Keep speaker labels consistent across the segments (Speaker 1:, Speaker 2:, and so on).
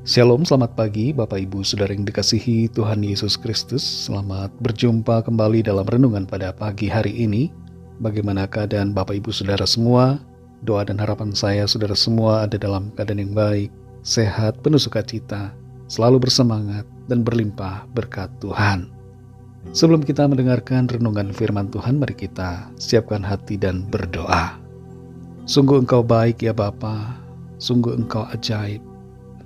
Speaker 1: Shalom, selamat pagi Bapak Ibu Saudara yang dikasihi Tuhan Yesus Kristus. Selamat berjumpa kembali dalam renungan pada pagi hari ini. Bagaimana keadaan Bapak Ibu Saudara semua? Doa dan harapan saya saudara semua ada dalam keadaan yang baik, sehat, penuh sukacita, selalu bersemangat dan berlimpah berkat Tuhan. Sebelum kita mendengarkan renungan firman Tuhan, mari kita siapkan hati dan berdoa. Sungguh Engkau baik ya Bapa, sungguh Engkau ajaib.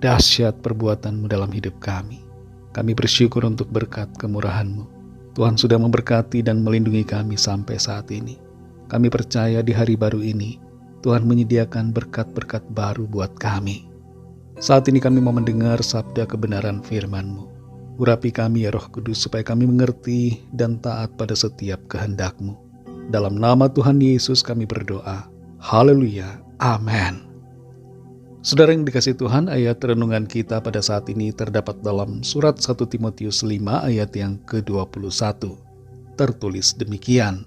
Speaker 1: Dahsyat perbuatan-Mu dalam hidup kami. Kami bersyukur untuk berkat kemurahan-Mu. Tuhan sudah memberkati dan melindungi kami sampai saat ini. Kami percaya di hari baru ini, Tuhan menyediakan berkat-berkat baru buat kami. Saat ini kami mau mendengar sabda kebenaran firman-Mu. Urapi kami ya Roh Kudus supaya kami mengerti dan taat pada setiap kehendak-Mu. Dalam nama Tuhan Yesus kami berdoa. Haleluya. Amin. Saudara yang dikasihi Tuhan, ayat renungan kita pada saat ini terdapat dalam surat 1 Timotius 5 ayat yang ke-21. Tertulis demikian.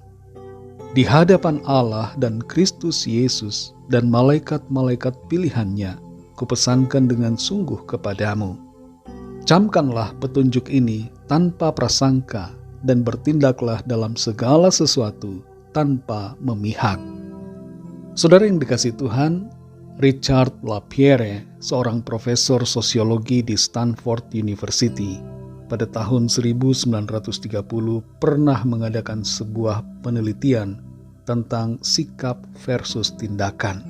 Speaker 1: Di hadapan Allah dan Kristus Yesus dan malaikat-malaikat pilihannya, kupesankan dengan sungguh kepadamu. Camkanlah petunjuk ini tanpa prasangka dan bertindaklah dalam segala sesuatu tanpa memihak. Saudara yang dikasihi Tuhan, Richard Lapierre, seorang profesor sosiologi di Stanford University, pada tahun 1930 pernah mengadakan sebuah penelitian tentang sikap versus tindakan.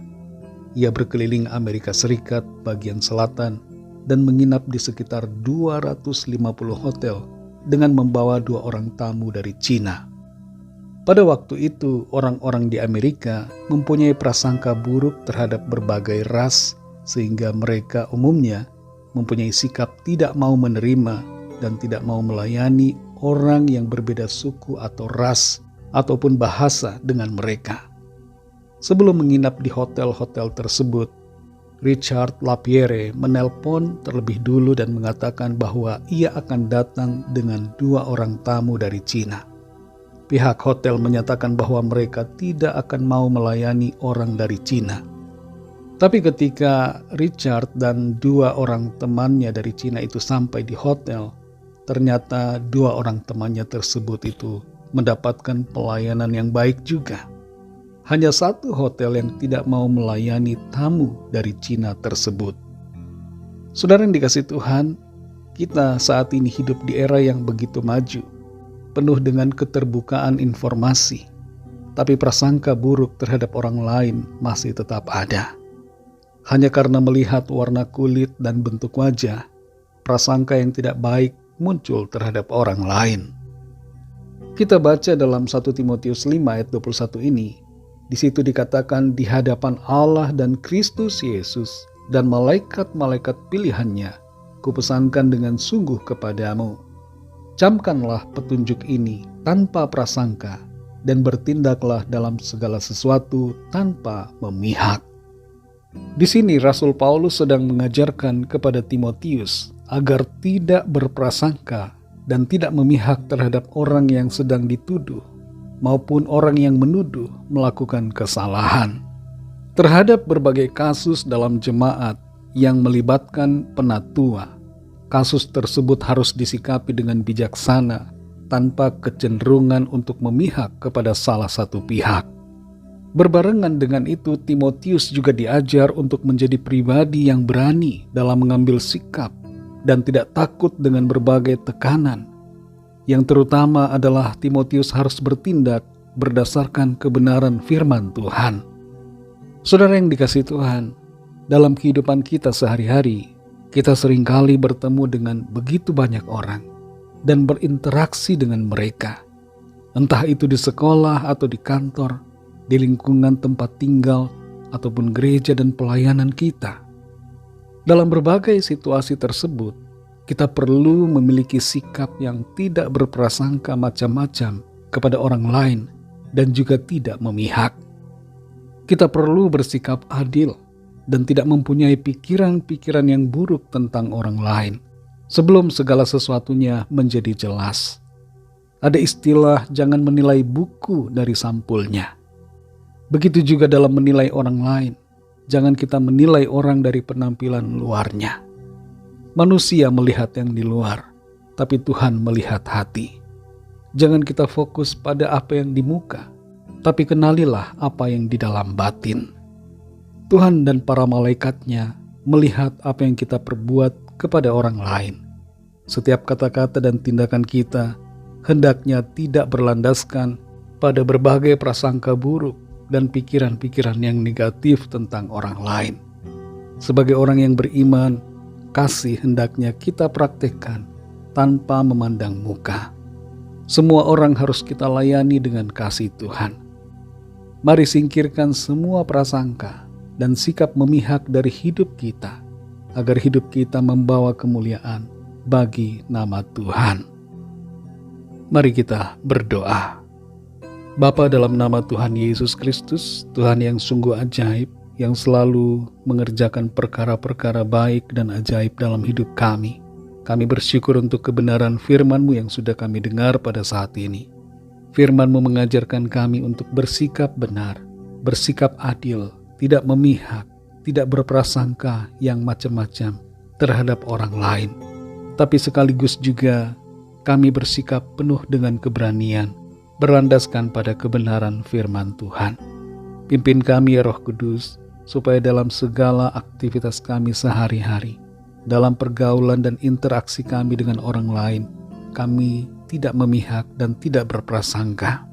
Speaker 1: Ia berkeliling Amerika Serikat bagian selatan dan menginap di sekitar 250 hotel dengan membawa 2 orang tamu dari Cina. Pada waktu itu, orang-orang di Amerika mempunyai prasangka buruk terhadap berbagai ras, sehingga mereka umumnya mempunyai sikap tidak mau menerima dan tidak mau melayani orang yang berbeda suku atau ras ataupun bahasa dengan mereka. Sebelum menginap di hotel-hotel tersebut, Richard Lapierre menelpon terlebih dulu dan mengatakan bahwa ia akan datang dengan 2 orang tamu dari Cina. Pihak hotel menyatakan bahwa mereka tidak akan mau melayani orang dari Cina. Tapi ketika Richard dan 2 orang temannya dari Cina itu sampai di hotel, ternyata 2 orang temannya tersebut itu mendapatkan pelayanan yang baik juga. Hanya 1 hotel yang tidak mau melayani tamu dari Cina tersebut. Saudara yang dikasihi Tuhan, kita saat ini hidup di era yang begitu maju, penuh dengan keterbukaan informasi, tapi prasangka buruk terhadap orang lain masih tetap ada. Hanya karena melihat warna kulit dan bentuk wajah, prasangka yang tidak baik muncul terhadap orang lain. Kita baca dalam 1 Timotius 5 ayat 21 ini, di situ dikatakan di hadapan Allah dan Kristus Yesus dan malaikat-malaikat pilihannya, kupesankan dengan sungguh kepadamu. Camkanlah petunjuk ini tanpa prasangka dan bertindaklah dalam segala sesuatu tanpa memihak. Di sini Rasul Paulus sedang mengajarkan kepada Timotius agar tidak berprasangka dan tidak memihak terhadap orang yang sedang dituduh maupun orang yang menuduh melakukan kesalahan. Terhadap berbagai kasus dalam jemaat yang melibatkan penatua, kasus tersebut harus disikapi dengan bijaksana tanpa kecenderungan untuk memihak kepada salah satu pihak. Berbarengan dengan itu, Timotius juga diajar untuk menjadi pribadi yang berani dalam mengambil sikap dan tidak takut dengan berbagai tekanan. Yang terutama adalah Timotius harus bertindak berdasarkan kebenaran firman Tuhan. Saudara yang dikasihi Tuhan, dalam kehidupan kita sehari-hari, kita seringkali bertemu dengan begitu banyak orang dan berinteraksi dengan mereka. Entah itu di sekolah atau di kantor, di lingkungan tempat tinggal, ataupun gereja dan pelayanan kita. Dalam berbagai situasi tersebut, kita perlu memiliki sikap yang tidak berprasangka macam-macam kepada orang lain dan juga tidak memihak. Kita perlu bersikap adil dan tidak mempunyai pikiran-pikiran yang buruk tentang orang lain sebelum segala sesuatunya menjadi jelas. Ada istilah jangan menilai buku dari sampulnya. Begitu juga dalam menilai orang lain, jangan kita menilai orang dari penampilan luarnya. Manusia melihat yang di luar, tapi Tuhan melihat hati. Jangan kita fokus pada apa yang di muka, tapi kenalilah apa yang di dalam batin. Tuhan dan para malaikatnya melihat apa yang kita perbuat kepada orang lain. Setiap kata-kata dan tindakan kita hendaknya tidak berlandaskan pada berbagai prasangka buruk dan pikiran-pikiran yang negatif tentang orang lain. Sebagai orang yang beriman, kasih hendaknya kita praktekkan tanpa memandang muka. Semua orang harus kita layani dengan kasih Tuhan. Mari singkirkan semua prasangka dan sikap memihak dari hidup kita, agar hidup kita membawa kemuliaan bagi nama Tuhan. Mari kita berdoa. Bapa, dalam nama Tuhan Yesus Kristus, Tuhan yang sungguh ajaib, yang selalu mengerjakan perkara-perkara baik dan ajaib dalam hidup kami. Kami bersyukur untuk kebenaran firman-Mu yang sudah kami dengar pada saat ini. Firman-Mu mengajarkan kami untuk bersikap benar, bersikap adil, tidak memihak, tidak berprasangka yang macam-macam terhadap orang lain. Tapi sekaligus juga kami bersikap penuh dengan keberanian, berlandaskan pada kebenaran firman Tuhan. Pimpin kami ya Roh Kudus, supaya dalam segala aktivitas kami sehari-hari, dalam pergaulan dan interaksi kami dengan orang lain, kami tidak memihak dan tidak berprasangka,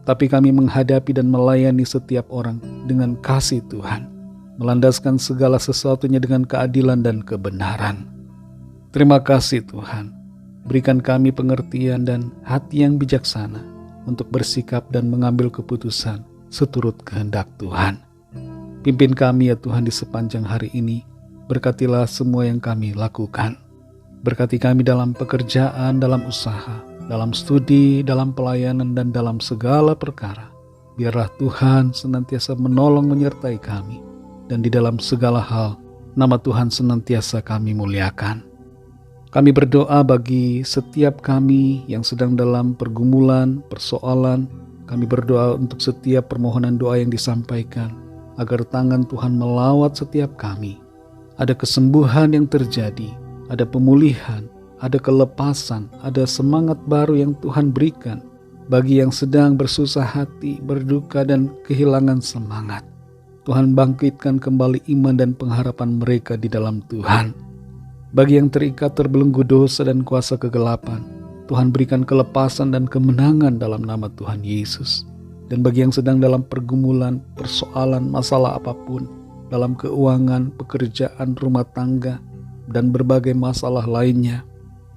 Speaker 1: tapi kami menghadapi dan melayani setiap orang dengan kasih Tuhan, melandaskan segala sesuatunya dengan keadilan dan kebenaran. Terima kasih Tuhan, berikan kami pengertian dan hati yang bijaksana untuk bersikap dan mengambil keputusan seturut kehendak Tuhan. Pimpin kami ya Tuhan di sepanjang hari ini. Berkatilah semua yang kami lakukan. Berkati kami dalam pekerjaan, dalam usaha, dalam studi, dalam pelayanan, dan dalam segala perkara. Biarlah Tuhan senantiasa menolong menyertai kami. Dan di dalam segala hal, nama Tuhan senantiasa kami muliakan. Kami berdoa bagi setiap kami yang sedang dalam pergumulan, persoalan. Kami berdoa untuk setiap permohonan doa yang disampaikan, agar tangan Tuhan melawat setiap kami. Ada kesembuhan yang terjadi, ada pemulihan, ada kelepasan, ada semangat baru yang Tuhan berikan bagi yang sedang bersusah hati, berduka, dan kehilangan semangat. Tuhan bangkitkan kembali iman dan pengharapan mereka di dalam Tuhan. Bagi yang terikat terbelenggu dosa dan kuasa kegelapan, Tuhan berikan kelepasan dan kemenangan dalam nama Tuhan Yesus. Dan bagi yang sedang dalam pergumulan, persoalan, masalah apapun, dalam keuangan, pekerjaan, rumah tangga, dan berbagai masalah lainnya,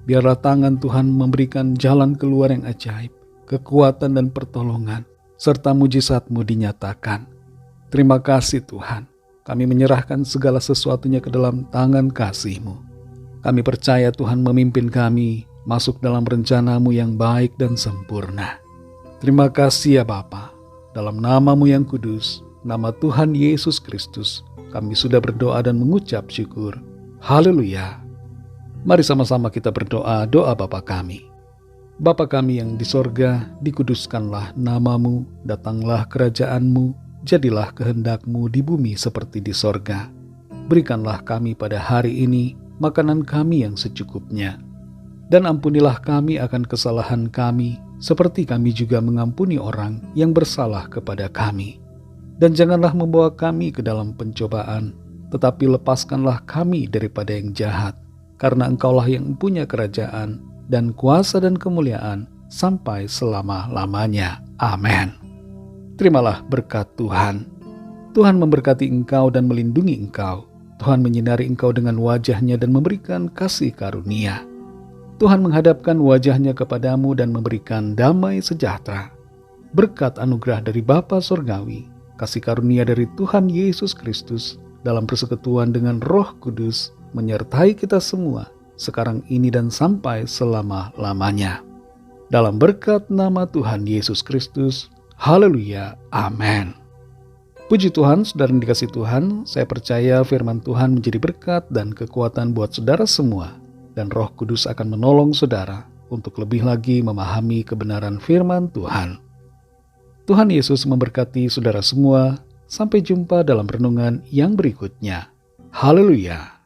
Speaker 1: biarlah tangan Tuhan memberikan jalan keluar yang ajaib, kekuatan dan pertolongan, serta mujizat-Mu dinyatakan. Terima kasih Tuhan, kami menyerahkan segala sesuatunya ke dalam tangan kasih-Mu. Kami percaya Tuhan memimpin kami masuk dalam rencana-Mu yang baik dan sempurna. Terima kasih ya Bapa, dalam nama-Mu yang kudus, nama Tuhan Yesus Kristus, kami sudah berdoa dan mengucap syukur. Haleluya. Mari sama-sama kita berdoa doa Bapa kami. Bapa kami yang di sorga, dikuduskanlah nama-Mu, datanglah kerajaan-Mu, jadilah kehendak-Mu di bumi seperti di sorga. Berikanlah kami pada hari ini makanan kami yang secukupnya. Dan ampunilah kami akan kesalahan kami, seperti kami juga mengampuni orang yang bersalah kepada kami. Dan janganlah membawa kami ke dalam pencobaan, tetapi lepaskanlah kami daripada yang jahat, karena Engkaulah yang mempunyai kerajaan, dan kuasa dan kemuliaan, sampai selama-lamanya. Amin. Terimalah berkat Tuhan. Tuhan memberkati engkau dan melindungi engkau. Tuhan menyinari engkau dengan wajah-Nya dan memberikan kasih karunia. Tuhan menghadapkan wajah-Nya kepadamu dan memberikan damai sejahtera. Berkat anugerah dari Bapa Surgawi, kasih karunia dari Tuhan Yesus Kristus, dalam persekutuan dengan Roh Kudus, menyertai kita semua, sekarang ini dan sampai selama-lamanya. Dalam berkat nama Tuhan Yesus Kristus, haleluya, amin. Puji Tuhan, saudara yang dikasihi Tuhan, saya percaya firman Tuhan menjadi berkat dan kekuatan buat saudara semua. Dan Roh Kudus akan menolong saudara untuk lebih lagi memahami kebenaran firman Tuhan. Tuhan Yesus memberkati saudara semua. Sampai jumpa dalam renungan yang berikutnya. Haleluya.